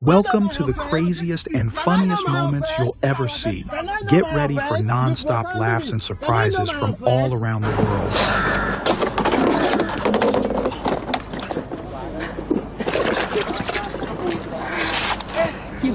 Welcome to the craziest and funniest moments you'll ever see. Get ready for non-stop laughs and surprises from all around the world. You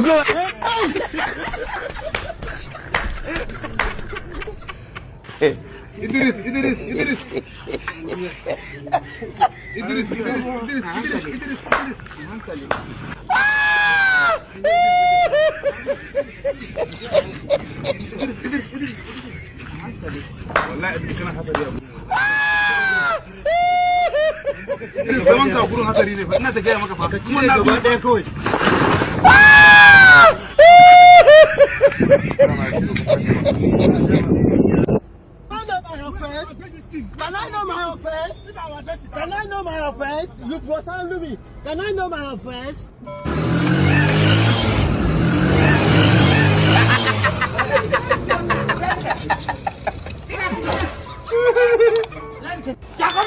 go. Can I know my offense? Can I know my offense? You prosecute me. Can I know my offense?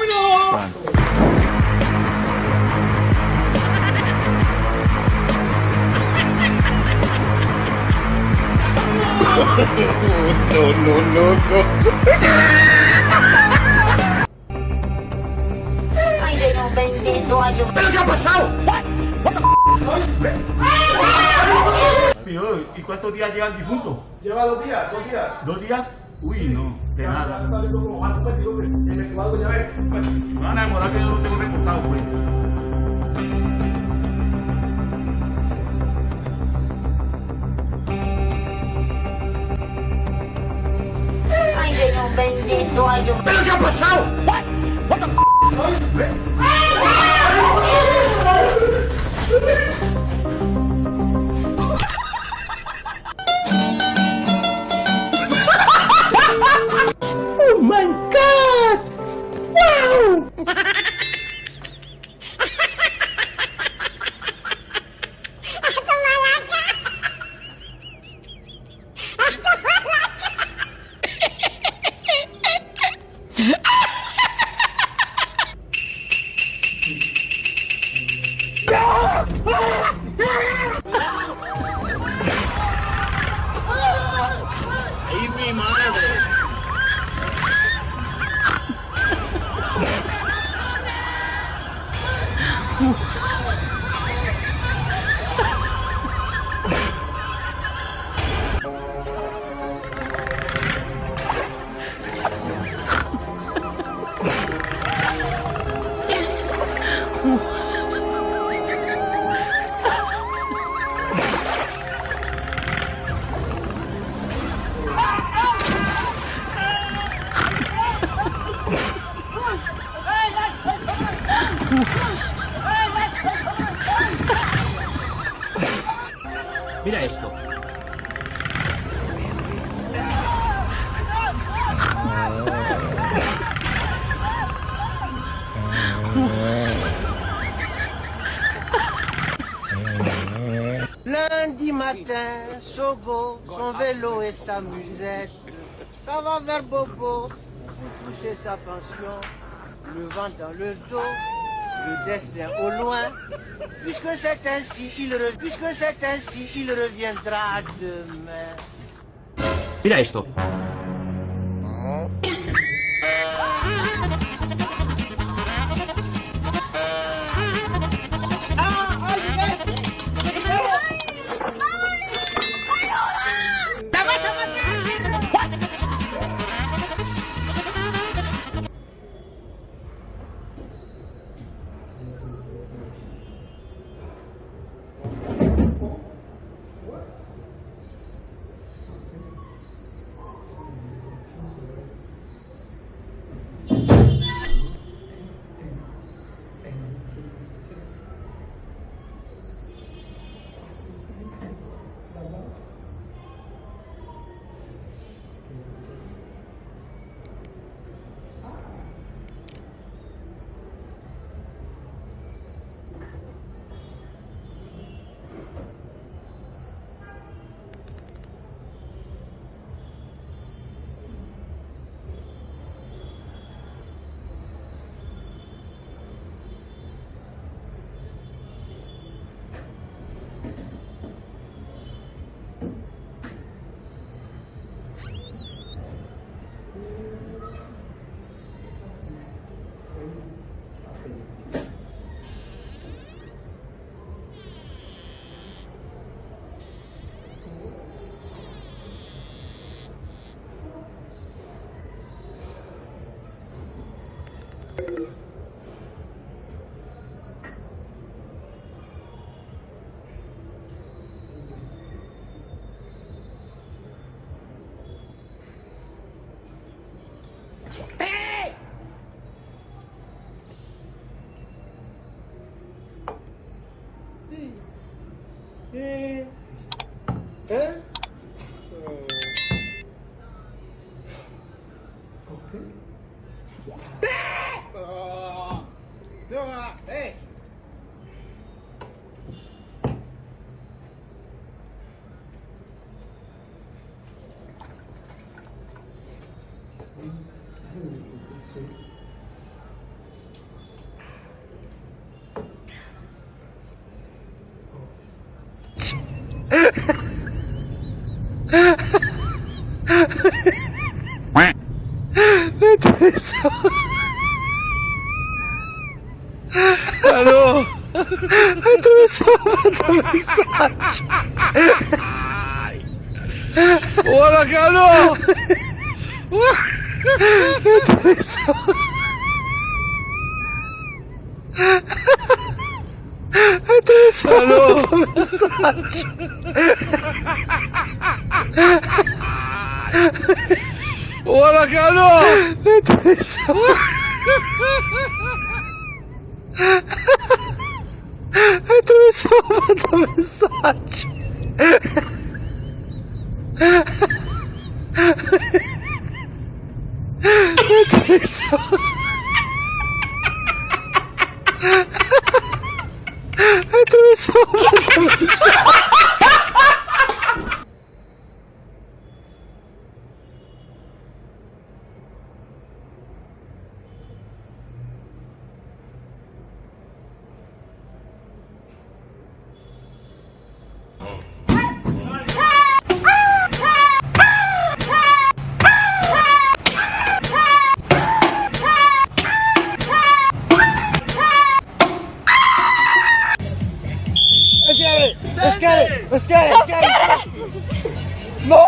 No. ¿Pero qué ha pasado? ¿Y cuántos días lleva el difunto? Lleva 2 días, 2 días. ¿2 días? Uy, no, de nada. Ya está como algo perdido, hombre. En el algo ya ves. Me van a demorar que yo lo tengo reportado, pues. Ay, Dios bendito, ay, Dios. ¿Pero qué ha pasado? What the Oh my God! Wow! ¡Ay, mi madre! Mira esto. Lundi matin, Sogo, son vélo et sa musette. Ça va vers Bobo pour toucher sa pension. Le vent dans le dos, le destin au loin. Puisque c'est ainsi, il reviendra demain. Mira esto. Aló, hola, Carlos. Aló. Hola, Carlos. Let's get it! No!